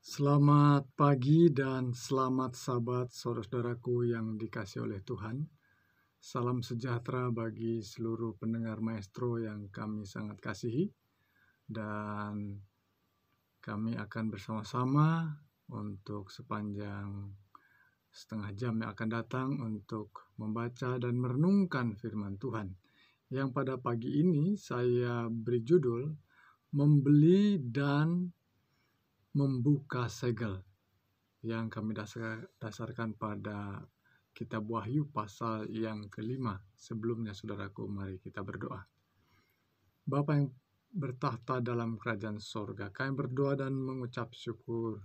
Selamat pagi dan selamat sahabat saudara-saudaraku yang dikasihi oleh Tuhan. Salam sejahtera bagi seluruh pendengar Maestro yang kami sangat kasihi. Dan kami akan bersama-sama untuk sepanjang setengah jam yang akan datang untuk membaca dan merenungkan firman Tuhan. Yang pada pagi ini saya beri judul Membeli dan Membuka Segel, yang kami dasarkan pada kitab Wahyu pasal yang kelima. Sebelumnya saudaraku, mari kita berdoa. Bapa yang bertahta dalam kerajaan sorga, kami berdoa dan mengucap syukur.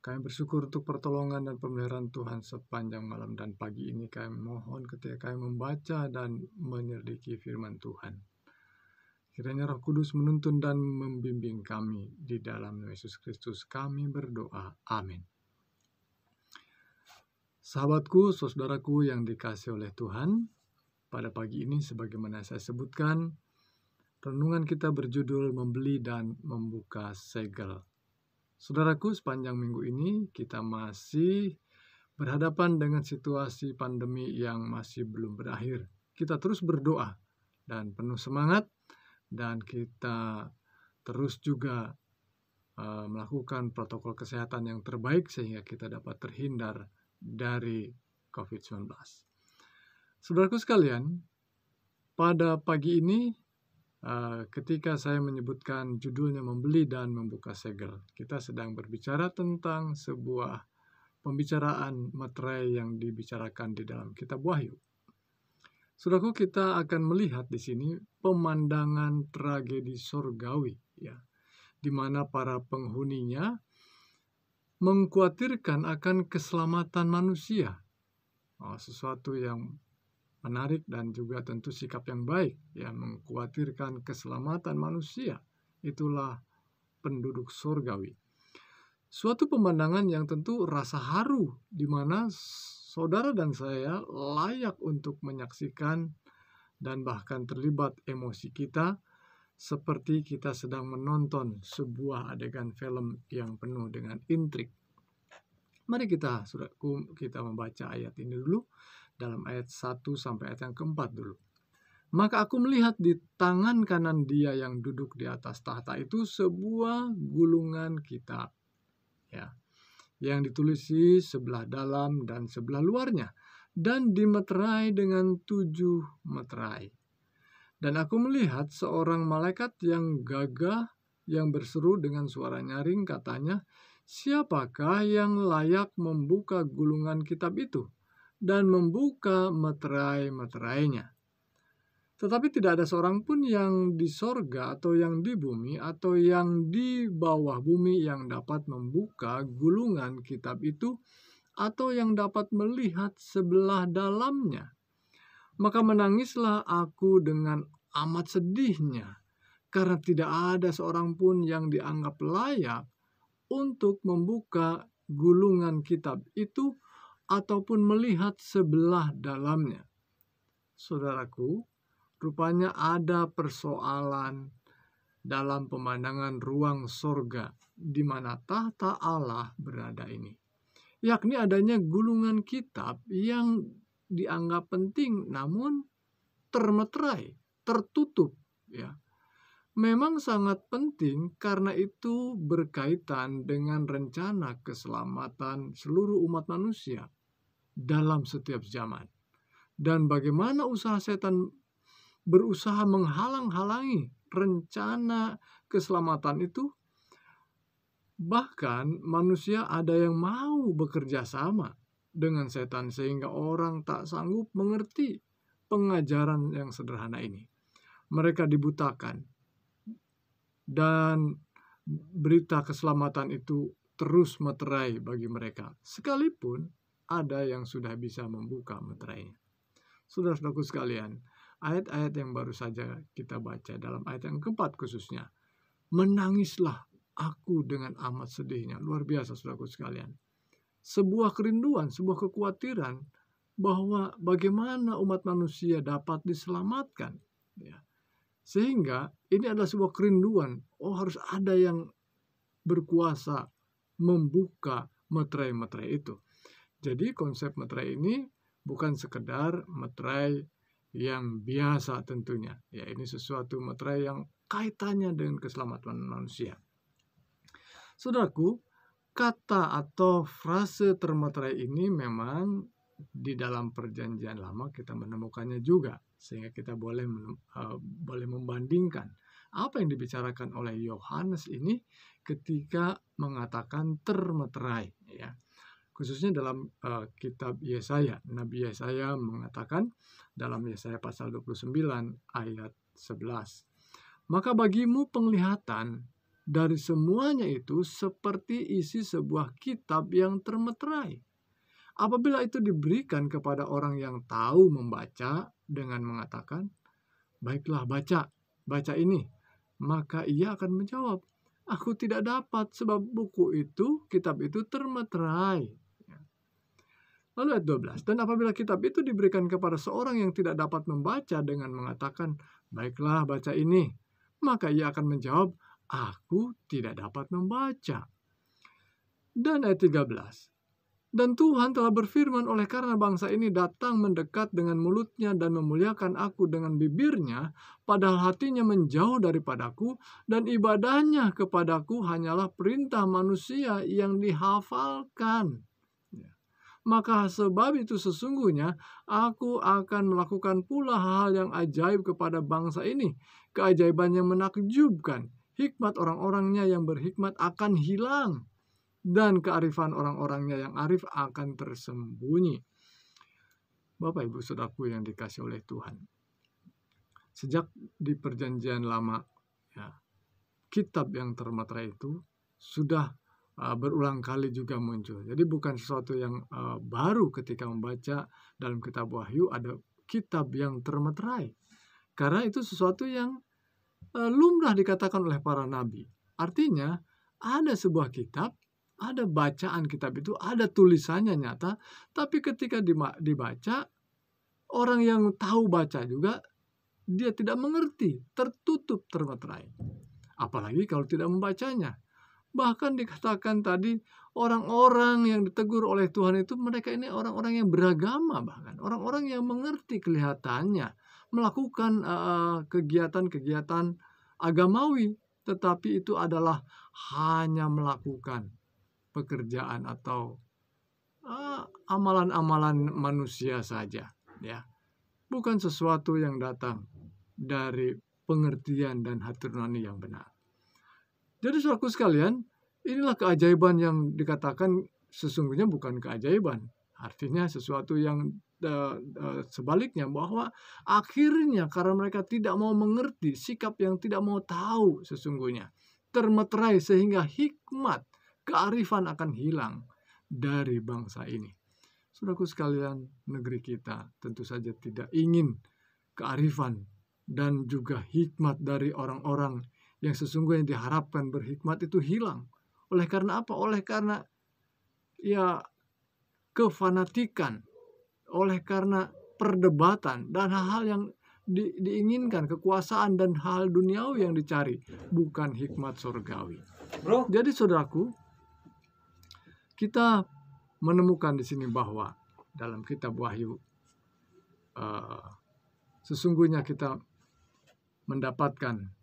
Kami bersyukur untuk pertolongan dan pemeliharaan Tuhan sepanjang malam dan pagi ini. Kami mohon ketika kami membaca dan menyelidiki firman Tuhan, kiranya Roh Kudus menuntun dan membimbing kami di dalam Yesus Kristus. Kami berdoa. Amin. Sahabatku, saudaraku yang dikasihi oleh Tuhan, pada pagi ini sebagaimana saya sebutkan, renungan kita berjudul Membeli dan Membuka Segel. Saudaraku, sepanjang minggu ini kita masih berhadapan dengan situasi pandemi yang masih belum berakhir. Kita terus berdoa dan penuh semangat, dan kita terus juga melakukan protokol kesehatan yang terbaik sehingga kita dapat terhindar dari COVID-19. Saudaraku sekalian, pada pagi ini ketika saya menyebutkan judulnya Membeli dan Membuka Segel, kita sedang berbicara tentang sebuah pembicaraan materai yang dibicarakan di dalam kitab Wahyu. Saudaraku, kita akan melihat di sini pemandangan tragedi surgawi, ya, di mana para penghuninya mengkhawatirkan akan keselamatan manusia. Sesuatu yang menarik dan juga tentu sikap yang baik, ya, mengkhawatirkan keselamatan manusia. Itulah penduduk surgawi. Suatu pemandangan yang tentu rasa haru, di mana saudara dan saya layak untuk menyaksikan dan bahkan terlibat emosi kita, seperti kita sedang menonton sebuah adegan film yang penuh dengan intrik. Mari kita membaca ayat ini dulu, dalam ayat 1 sampai ayat yang keempat dulu. Maka aku melihat di tangan kanan Dia yang duduk di atas tahta itu sebuah gulungan kitab, ya, yang ditulisi sebelah dalam dan sebelah luarnya, dan dimeterai dengan 7 meterai. Dan aku melihat seorang malaikat yang gagah yang berseru dengan suara nyaring, katanya, siapakah yang layak membuka gulungan kitab itu dan membuka meterai-meterainya? Tetapi tidak ada seorang pun yang di sorga atau yang di bumi atau yang di bawah bumi yang dapat membuka gulungan kitab itu atau yang dapat melihat sebelah dalamnya. Maka menangislah aku dengan amat sedihnya, karena tidak ada seorang pun yang dianggap layak untuk membuka gulungan kitab itu ataupun melihat sebelah dalamnya. Saudaraku, rupanya ada persoalan dalam pemandangan ruang sorga di mana tahta Allah berada ini, yakni adanya gulungan kitab yang dianggap penting namun termeterai, tertutup, ya. Memang sangat penting karena itu berkaitan dengan rencana keselamatan seluruh umat manusia dalam setiap zaman. Dan bagaimana usaha setan berusaha menghalang-halangi rencana keselamatan itu. Bahkan manusia ada yang mau bekerja sama dengan setan sehingga orang tak sanggup mengerti pengajaran yang sederhana ini. Mereka dibutakan dan berita keselamatan itu terus meterai bagi mereka, sekalipun ada yang sudah bisa membuka meterainya. Saudara-saudaraku sekalian, ayat-ayat yang baru saja kita baca dalam ayat yang keempat khususnya, menangislah aku dengan amat sedihnya. Luar biasa saudaraku sekalian. Sebuah kerinduan, sebuah kekhawatiran bahwa bagaimana umat manusia dapat diselamatkan, ya. Sehingga ini adalah sebuah kerinduan, harus ada yang berkuasa membuka meterai-meterai itu. Jadi konsep meterai ini bukan sekedar meterai yang biasa tentunya. Ya, ini sesuatu meterai yang kaitannya dengan keselamatan manusia. Saudaraku, kata atau frase termeterai ini memang di dalam perjanjian lama kita menemukannya juga, sehingga kita boleh membandingkan apa yang dibicarakan oleh Yohanes ini ketika mengatakan termeterai, ya. Khususnya dalam kitab Yesaya, Nabi Yesaya mengatakan dalam Yesaya pasal 29 ayat 11, maka bagimu penglihatan dari semuanya itu seperti isi sebuah kitab yang termeterai. Apabila itu diberikan kepada orang yang tahu membaca dengan mengatakan, baiklah baca ini, maka ia akan menjawab, aku tidak dapat sebab buku itu, kitab itu termeterai. Lalu ayat 12, dan apabila kitab itu diberikan kepada seorang yang tidak dapat membaca dengan mengatakan, baiklah baca ini, maka ia akan menjawab, aku tidak dapat membaca. Dan ayat 13, dan Tuhan telah berfirman, oleh karena bangsa ini datang mendekat dengan mulutnya dan memuliakan aku dengan bibirnya, padahal hatinya menjauh daripadaku, dan ibadahnya kepadaku hanyalah perintah manusia yang dihafalkan. Maka sebab itu sesungguhnya aku akan melakukan pula hal yang ajaib kepada bangsa ini, keajaiban yang menakjubkan. Hikmat orang-orangnya yang berhikmat akan hilang, dan kearifan orang-orangnya yang arif akan tersembunyi. Bapak Ibu Saudaraku yang dikasihi oleh Tuhan, sejak di perjanjian lama, ya, kitab yang termeterai itu sudah berulang kali juga muncul. Jadi bukan sesuatu yang baru ketika membaca dalam kitab Wahyu ada kitab yang termeterai. Karena itu sesuatu yang lumrah dikatakan oleh para nabi. Artinya ada sebuah kitab, ada bacaan kitab itu, ada tulisannya nyata, tapi ketika dibaca, orang yang tahu baca juga, dia tidak mengerti, tertutup, termeterai. Apalagi kalau tidak membacanya. Bahkan dikatakan tadi, orang-orang yang ditegur oleh Tuhan itu, mereka ini orang-orang yang beragama, bahkan orang-orang yang mengerti kelihatannya, melakukan kegiatan-kegiatan agamawi, tetapi itu adalah hanya melakukan pekerjaan atau amalan-amalan manusia saja, ya. Bukan sesuatu yang datang dari pengertian dan hati nurani yang benar. Jadi saudaraku sekalian, inilah keajaiban yang dikatakan sesungguhnya bukan keajaiban. Artinya sesuatu yang sebaliknya, bahwa akhirnya karena mereka tidak mau mengerti, sikap yang tidak mau tahu sesungguhnya, termeterai sehingga hikmat, kearifan akan hilang dari bangsa ini. Saudaraku sekalian, negeri kita tentu saja tidak ingin kearifan dan juga hikmat dari orang-orang yang sesungguhnya diharapkan berhikmat itu hilang. Oleh karena apa? Oleh karena ya kefanatikan, oleh karena perdebatan dan hal-hal yang diinginkan, kekuasaan dan hal duniawi yang dicari, bukan hikmat surgawi. Jadi saudaraku, kita menemukan di sini bahwa dalam kitab Wahyu sesungguhnya kita mendapatkan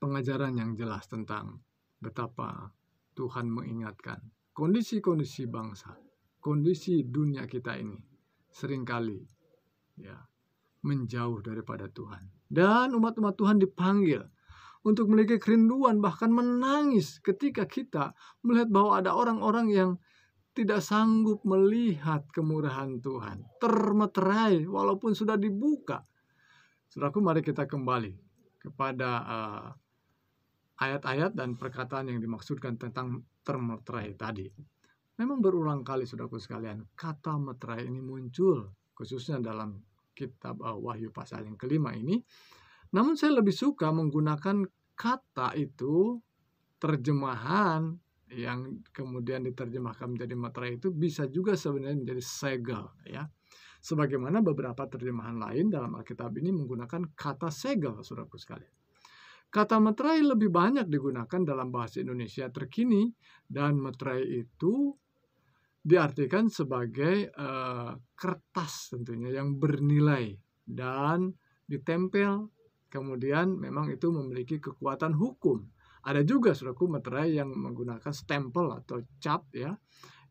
pengajaran yang jelas tentang betapa Tuhan mengingatkan kondisi-kondisi bangsa, kondisi dunia kita ini seringkali ya menjauh daripada Tuhan. Dan umat-umat Tuhan dipanggil untuk memiliki kerinduan, bahkan menangis ketika kita melihat bahwa ada orang-orang yang tidak sanggup melihat kemurahan Tuhan, termeterai walaupun sudah dibuka. Saudaraku, mari kita kembali kepada ayat-ayat dan perkataan yang dimaksudkan tentang termeterai tadi. Memang berulang kali saudaraku sekalian, kata meterai ini muncul, khususnya dalam kitab Wahyu pasal yang kelima ini. Namun saya lebih suka menggunakan kata itu, terjemahan yang kemudian diterjemahkan menjadi meterai itu bisa juga sebenarnya menjadi segel, ya. Sebagaimana beberapa terjemahan lain dalam Alkitab ini menggunakan kata segel, saudaraku sekalian. Kata meterai lebih banyak digunakan dalam bahasa Indonesia terkini, dan meterai itu diartikan sebagai kertas tentunya yang bernilai dan ditempel, kemudian memang itu memiliki kekuatan hukum. Ada juga saudaraku meterai yang menggunakan stempel atau cap ya,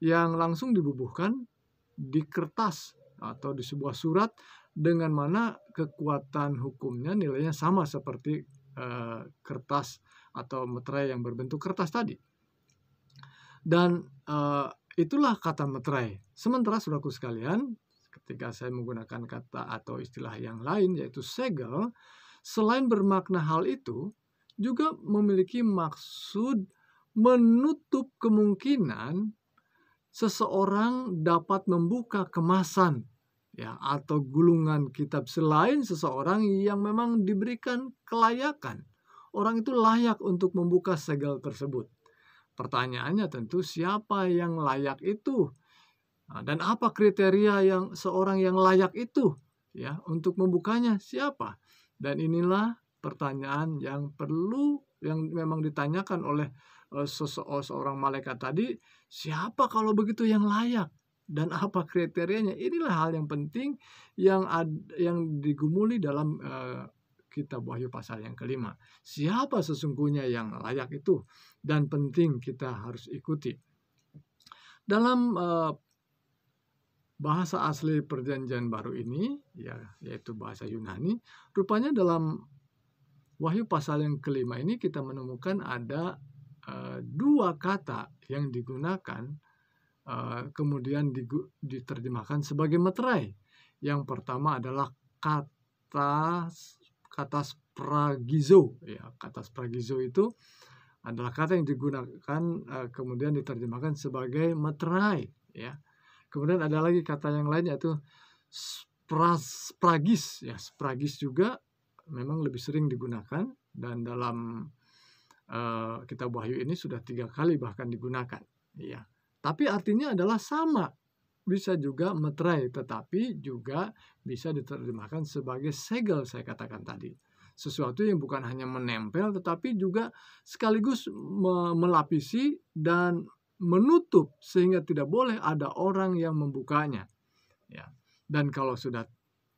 yang langsung dibubuhkan di kertas atau di sebuah surat, dengan mana kekuatan hukumnya nilainya sama seperti kertas atau meterai yang berbentuk kertas tadi. Dan itulah kata meterai. Sementara saudaraku sekalian, ketika saya menggunakan kata atau istilah yang lain yaitu segel, selain bermakna hal itu, juga memiliki maksud menutup kemungkinan seseorang dapat membuka kemasan ya atau gulungan kitab selain seseorang yang memang diberikan kelayakan. Orang itu layak untuk membuka segel tersebut. Pertanyaannya tentu siapa yang layak itu? Dan apa kriteria yang seorang yang layak itu ya untuk membukanya, siapa? Dan inilah pertanyaan yang memang ditanyakan oleh seorang malaikat tadi, siapa kalau begitu yang layak dan apa kriterianya? Inilah hal yang penting yang digumuli dalam kitab Wahyu pasal yang kelima. Siapa sesungguhnya yang layak itu dan penting kita harus ikuti. Dalam bahasa asli Perjanjian Baru ini, ya, yaitu bahasa Yunani, rupanya dalam Wahyu pasal yang kelima ini kita menemukan ada dua kata yang digunakan kemudian diterjemahkan sebagai meterai. Yang pertama adalah kata spragizo. Ya, kata spragizo itu adalah kata yang digunakan kemudian diterjemahkan sebagai meterai. Ya. Kemudian ada lagi kata yang lain yaitu spragis. Ya, spragis juga memang lebih sering digunakan dan dalam kitab Wahyu ini sudah 3 kali bahkan digunakan. Ya. Tapi artinya adalah sama. Bisa juga meterai, tetapi juga bisa diterjemahkan sebagai segel, saya katakan tadi. Sesuatu yang bukan hanya menempel, tetapi juga sekaligus melapisi dan menutup sehingga tidak boleh ada orang yang membukanya. Ya. Dan kalau sudah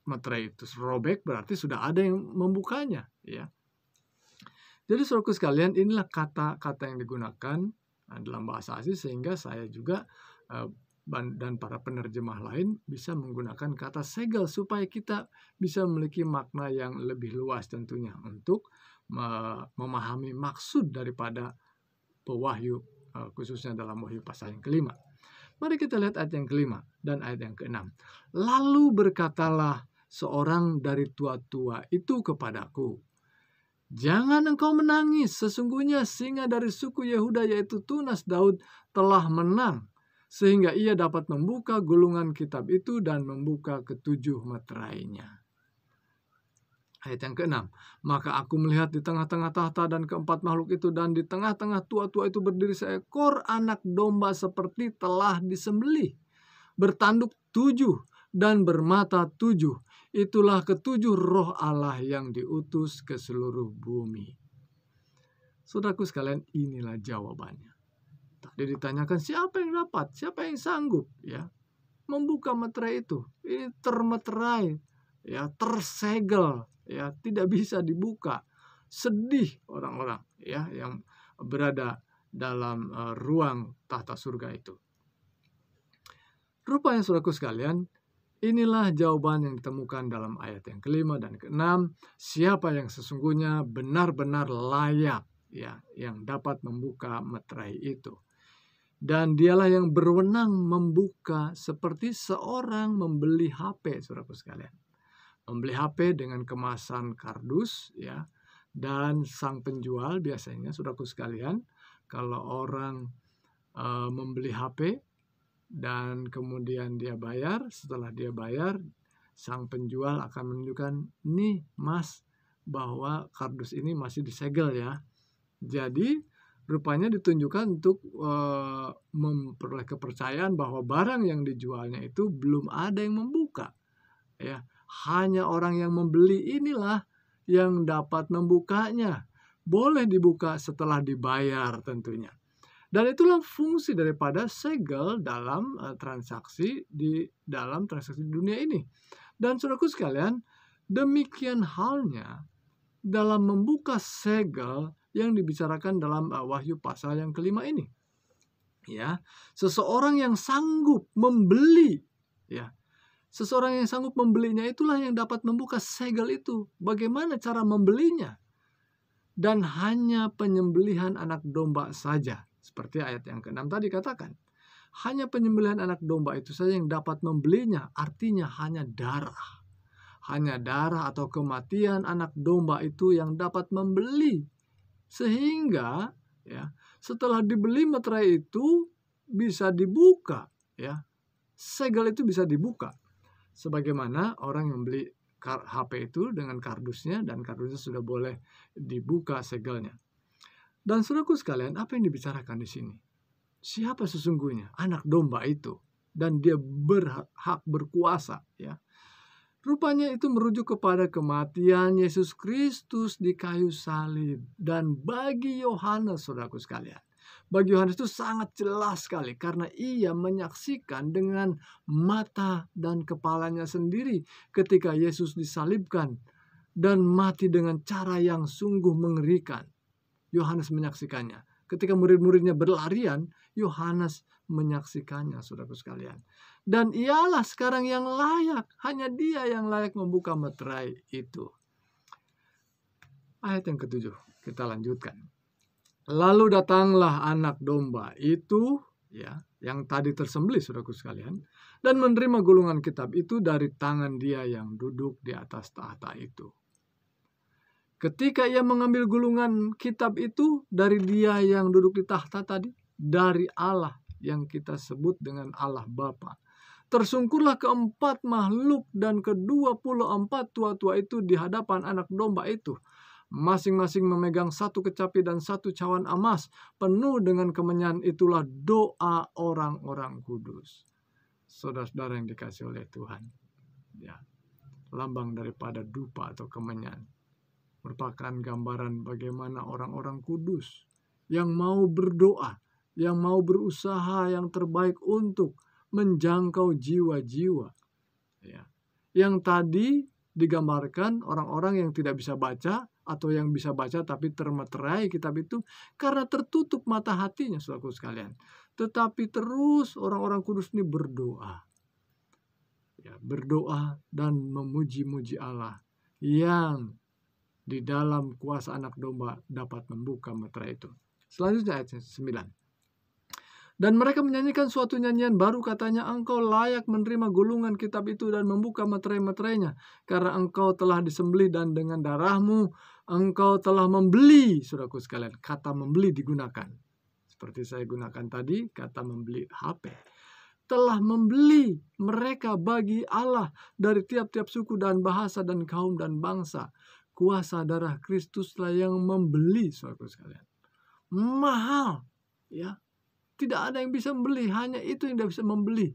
meterai itu robek, berarti sudah ada yang membukanya. Ya. Jadi saudaraku sekalian, inilah kata-kata yang digunakan dalam bahasa asli sehingga saya juga dan para penerjemah lain bisa menggunakan kata segel supaya kita bisa memiliki makna yang lebih luas tentunya untuk memahami maksud daripada pewahyu khususnya dalam Wahyu pasal yang kelima. Mari kita lihat ayat yang kelima dan ayat yang keenam. Lalu berkatalah seorang dari tua-tua itu kepadaku, jangan engkau menangis, sesungguhnya singa dari suku Yehuda yaitu tunas Daud telah menang, sehingga ia dapat membuka gulungan kitab itu dan membuka ketujuh meterainya. Ayat yang keenam. Maka aku melihat di tengah-tengah tahta dan keempat makhluk itu, dan di tengah-tengah tua-tua itu berdiri seekor anak domba seperti telah disembelih, bertanduk 7 dan bermata 7. Itulah ketujuh roh Allah yang diutus ke seluruh bumi. Saudaraku sekalian, inilah jawabannya. Tadi ditanyakan siapa yang dapat, siapa yang sanggup ya membuka meterai itu. Ini termeterai, ya, tersegel, ya, tidak bisa dibuka. Sedih orang-orang ya yang berada dalam ruang tahta surga itu. Rupanya saudaraku sekalian, inilah jawaban yang ditemukan dalam ayat yang kelima dan keenam. Siapa yang sesungguhnya benar-benar layak ya yang dapat membuka meterai itu. Dan dialah yang berwenang membuka seperti seorang membeli HP, saudaraku sekalian. Membeli HP dengan kemasan kardus ya. Dan sang penjual biasanya, saudaraku sekalian, kalau orang membeli HP dan kemudian dia bayar, setelah dia bayar, sang penjual akan menunjukkan, nih mas, bahwa kardus ini masih disegel ya. Jadi rupanya ditunjukkan untuk memperoleh kepercayaan bahwa barang yang dijualnya itu belum ada yang membuka. Ya, hanya orang yang membeli inilah yang dapat membukanya. boleh dibuka setelah dibayar tentunya. Dan itulah fungsi daripada segel dalam transaksi di dunia ini. Dan saudaraku sekalian, demikian halnya dalam membuka segel yang dibicarakan dalam Wahyu pasal yang kelima ini. Ya, seseorang yang sanggup membeli, ya, seseorang yang sanggup membelinya itulah yang dapat membuka segel itu. Bagaimana cara membelinya? Dan hanya penyembelihan anak domba saja. Seperti ayat yang ke-6 tadi katakan. Hanya penyembelihan anak domba itu saja yang dapat membelinya. Artinya hanya darah. Hanya darah atau kematian anak domba itu yang dapat membeli. Sehingga ya, setelah dibeli meterai itu bisa dibuka. Ya, segel itu bisa dibuka. Sebagaimana orang yang beli HP itu dengan kardusnya, dan kardusnya sudah boleh dibuka segelnya. Dan saudaraku sekalian, apa yang dibicarakan di sini? Siapa sesungguhnya anak domba itu? Dan dia berhak berkuasa, ya. Rupanya itu merujuk kepada kematian Yesus Kristus di kayu salib. Dan bagi Yohanes, saudaraku sekalian, bagi Yohanes itu sangat jelas sekali karena ia menyaksikan dengan mata dan kepalanya sendiri ketika Yesus disalibkan dan mati dengan cara yang sungguh mengerikan. Yohanes menyaksikannya. Ketika murid-muridnya berlarian, Yohanes menyaksikannya, saudaraku sekalian. Dan ialah sekarang yang layak, hanya dia yang layak membuka meterai itu. Ayat yang ke-7, kita lanjutkan. Lalu datanglah anak domba itu, ya, yang tadi tersembelih, saudaraku sekalian, dan menerima gulungan kitab itu dari tangan dia yang duduk di atas tahta itu. Ketika ia mengambil gulungan kitab itu dari dia yang duduk di tahta tadi, dari Allah yang kita sebut dengan Allah Bapa, tersungkurlah keempat makhluk dan ke-24 tua-tua itu di hadapan anak domba itu. Masing-masing memegang satu kecapi dan satu cawan emas, penuh dengan kemenyan. Itulah doa orang-orang kudus. Saudara-saudara yang dikasih oleh Tuhan, ya, lambang daripada dupa atau kemenyan merupakan gambaran bagaimana orang-orang kudus yang mau berdoa, yang mau berusaha yang terbaik untuk menjangkau jiwa-jiwa, ya. Yang tadi digambarkan orang-orang yang tidak bisa baca, atau yang bisa baca tapi termeterai kitab itu karena tertutup mata hatinya, saudaraku sekalian. Tetapi terus orang-orang kudus ini berdoa, ya, berdoa dan memuji-muji Allah yang di dalam kuasa anak domba dapat membuka meterai itu. Selanjutnya ayat 9. Dan mereka menyanyikan suatu nyanyian baru, katanya, engkau layak menerima gulungan kitab itu dan membuka meterai-meterainya, karena engkau telah disembelih dan dengan darahmu engkau telah membeli. Saudaraku sekalian, kata membeli digunakan. Seperti saya gunakan tadi, kata membeli HP. Telah membeli mereka bagi Allah dari tiap-tiap suku dan bahasa dan kaum dan bangsa. Kuasa darah Kristuslah yang membeli, saudaraku sekalian. Mahal, ya. Tidak ada yang bisa membeli, hanya itu yang tidak bisa membeli.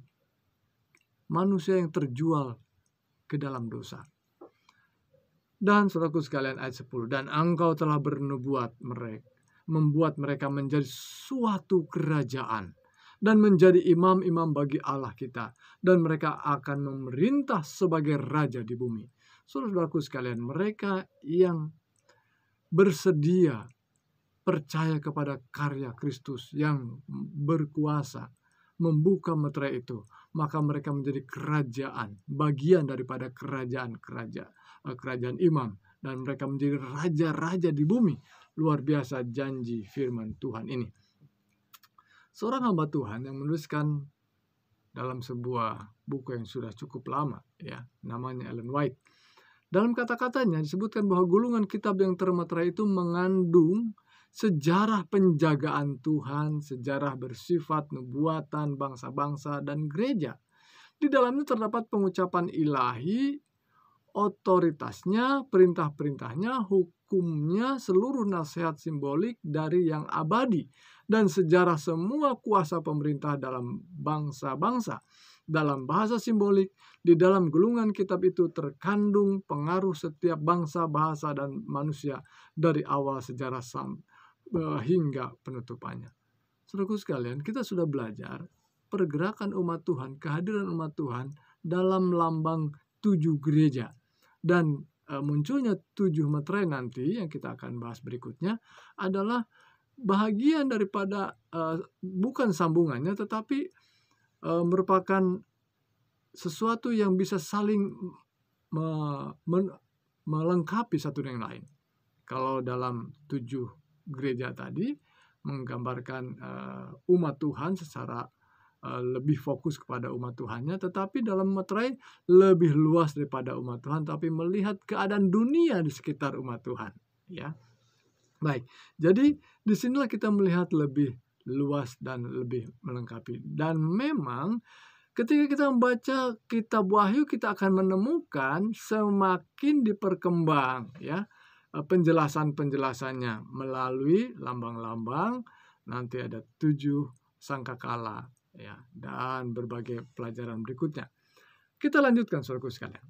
Manusia yang terjual ke dalam dosa. Dan saudaraku sekalian ayat 10. Dan engkau telah bernubuat mereka, membuat mereka menjadi suatu kerajaan dan menjadi imam-imam bagi Allah kita. Dan mereka akan memerintah sebagai raja di bumi. Saudaraku sekalian, mereka yang bersedia percaya kepada karya Kristus yang berkuasa membuka meterai itu, maka mereka menjadi kerajaan, bagian daripada kerajaan imam, dan mereka menjadi raja-raja di bumi. Luar biasa janji firman Tuhan ini. Seorang hamba Tuhan yang menuliskan dalam sebuah buku yang sudah cukup lama, ya, namanya Ellen White. Dalam kata-katanya disebutkan bahwa gulungan kitab yang termeterai itu mengandung sejarah penjagaan Tuhan, sejarah bersifat nubuatan bangsa-bangsa dan gereja. Di dalamnya terdapat pengucapan ilahi, otoritasnya, perintah-perintahnya, hukumnya, seluruh nasihat simbolik dari yang abadi, dan sejarah semua kuasa pemerintah dalam bangsa-bangsa. Dalam bahasa simbolik, di dalam gulungan kitab itu terkandung pengaruh setiap bangsa, bahasa, dan manusia dari awal sejarah hingga penutupannya. Saudaraku sekalian, kita sudah belajar pergerakan umat Tuhan, kehadiran umat Tuhan dalam lambang 7 gereja. Dan munculnya 7 meterai nanti yang kita akan bahas berikutnya adalah bahagian daripada bukan sambungannya, tetapi merupakan sesuatu yang bisa saling melengkapi satu dengan lain. Kalau dalam 7 gereja tadi menggambarkan umat Tuhan secara lebih fokus kepada umat Tuhannya, tetapi dalam meterai lebih luas daripada umat Tuhan, tapi melihat keadaan dunia di sekitar umat Tuhan. Ya, baik. Jadi disinilah kita melihat lebih luas dan lebih melengkapi. Dan memang ketika kita membaca kitab Wahyu, kita akan menemukan semakin diperkembang ya penjelasan-penjelasannya melalui lambang-lambang. Nanti ada 7 sangkakala ya, dan berbagai pelajaran berikutnya. Kita lanjutkan saudaraku sekalian.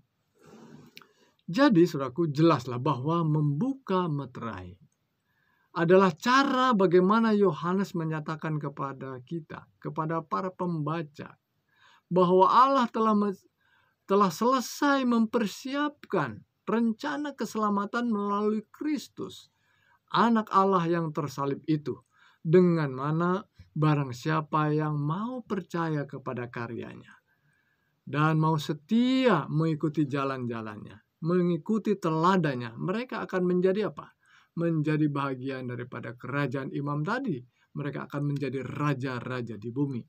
Jadi saudaraku, jelaslah bahwa membuka meterai adalah cara bagaimana Yohanes menyatakan kepada kita, kepada para pembaca, bahwa Allah telah selesai mempersiapkan rencana keselamatan melalui Kristus, anak Allah yang tersalib itu, dengan mana barang siapa yang mau percaya kepada karyanya dan mau setia mengikuti jalan-jalannya, mengikuti teladannya, mereka akan menjadi apa? Menjadi bahagian daripada kerajaan imam tadi. Mereka akan menjadi raja-raja di bumi.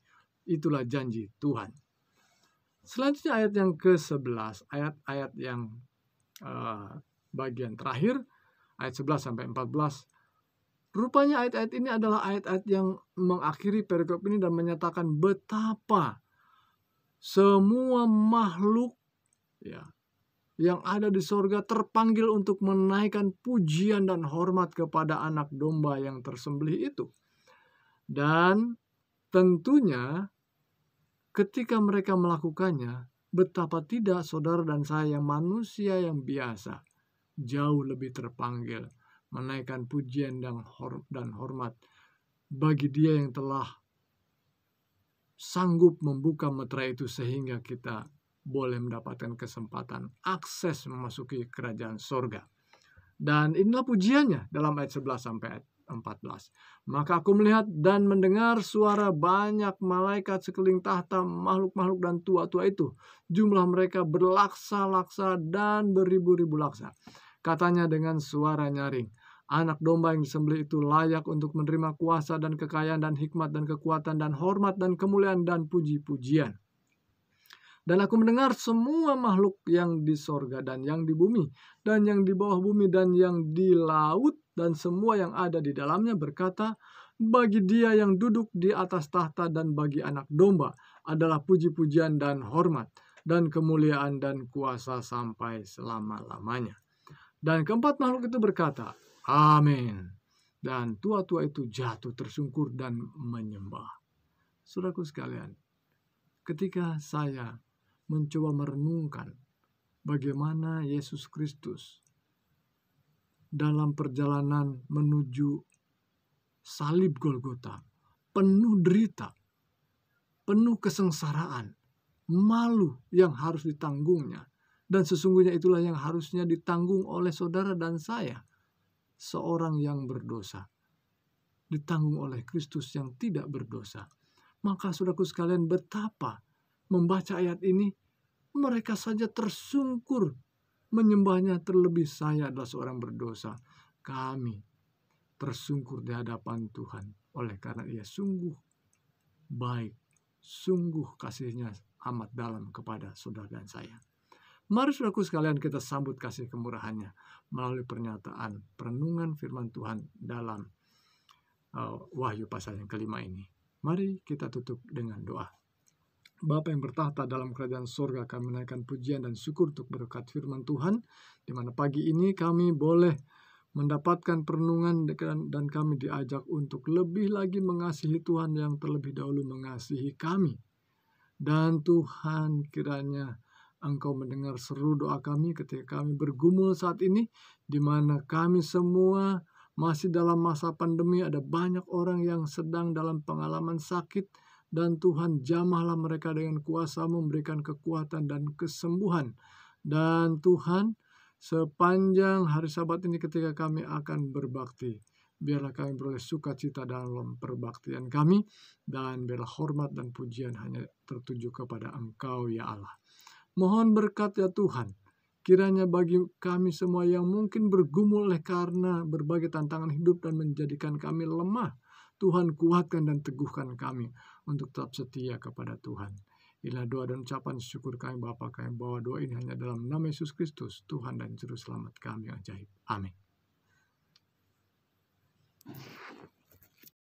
Itulah janji Tuhan. Selanjutnya ayat yang ke-11, ayat-ayat yang bagian terakhir, ayat 11 sampai 14. Rupanya ayat-ayat ini adalah ayat-ayat yang mengakhiri perikop ini dan menyatakan betapa semua makhluk ya yang ada di sorga terpanggil untuk menaikkan pujian dan hormat kepada anak domba yang tersembelih itu. Dan tentunya ketika mereka melakukannya, betapa tidak saudara dan saya yang manusia yang biasa jauh lebih terpanggil menaikkan pujian dan hormat bagi Dia yang telah sanggup membuka meterai itu sehingga kita boleh mendapatkan kesempatan akses memasuki kerajaan sorga. Dan inilah pujiannya dalam ayat 11 sampai ayat 14. Maka aku melihat dan mendengar suara banyak malaikat sekeliling tahta, makhluk-makhluk dan tua-tua itu. Jumlah mereka berlaksa-laksa dan beribu-ribu laksa. Katanya dengan suara nyaring, anak domba yang disembelih itu layak untuk menerima kuasa dan kekayaan dan hikmat dan kekuatan dan hormat dan kemuliaan dan puji-pujian. Dan aku mendengar semua makhluk yang di sorga dan yang di bumi dan yang di bawah bumi dan yang di laut dan semua yang ada di dalamnya berkata, bagi Dia yang duduk di atas tahta dan bagi anak domba adalah puji-pujian dan hormat dan kemuliaan dan kuasa sampai selama-lamanya. Dan keempat makhluk itu berkata, amin. Dan tua-tua itu jatuh tersungkur dan menyembah. Saudaraku sekalian, ketika saya mencoba merenungkan bagaimana Yesus Kristus dalam perjalanan menuju salib Golgota, penuh derita, penuh kesengsaraan, malu yang harus ditanggungnya, dan sesungguhnya itulah yang harusnya ditanggung oleh saudara dan saya, seorang yang berdosa, ditanggung oleh Kristus yang tidak berdosa. Maka saudaraku sekalian, betapa membaca ayat ini, mereka saja tersungkur menyembahnya, terlebih saya adalah seorang berdosa. Kami tersungkur di hadapan Tuhan oleh karena Ia sungguh baik, sungguh kasihnya amat dalam kepada saudara dan saya. Mari saudaraku sekalian, kita sambut kasih kemurahannya melalui pernyataan perenungan firman Tuhan dalam Wahyu pasal yang kelima ini. Mari kita tutup dengan doa. Bapa yang bertahta dalam kerajaan surga, kami menaikkan pujian dan syukur untuk berkat firman Tuhan, di mana pagi ini kami boleh mendapatkan perenungan dan kami diajak untuk lebih lagi mengasihi Tuhan yang terlebih dahulu mengasihi kami. Dan Tuhan, kiranya Engkau mendengar seru doa kami ketika kami bergumul saat ini, di mana kami semua masih dalam masa pandemi. Ada banyak orang yang sedang dalam pengalaman sakit, dan Tuhan jamahlah mereka dengan kuasa-Mu, memberikan kekuatan dan kesembuhan. Dan Tuhan, sepanjang hari Sabat ini ketika kami akan berbakti, biarlah kami beroleh sukacita dalam perbaktian kami, dan biarlah hormat dan pujian hanya tertuju kepada Engkau, ya Allah. Mohon berkat ya Tuhan, kiranya bagi kami semua yang mungkin bergumul oleh karena berbagai tantangan hidup dan menjadikan kami lemah, Tuhan kuatkan dan teguhkan kami untuk tetap setia kepada Tuhan. Inilah doa dan ucapan syukur kami Bapa, kami bawa doa ini hanya dalam nama Yesus Kristus, Tuhan dan Juru Selamat kami yang ajaib. Amin.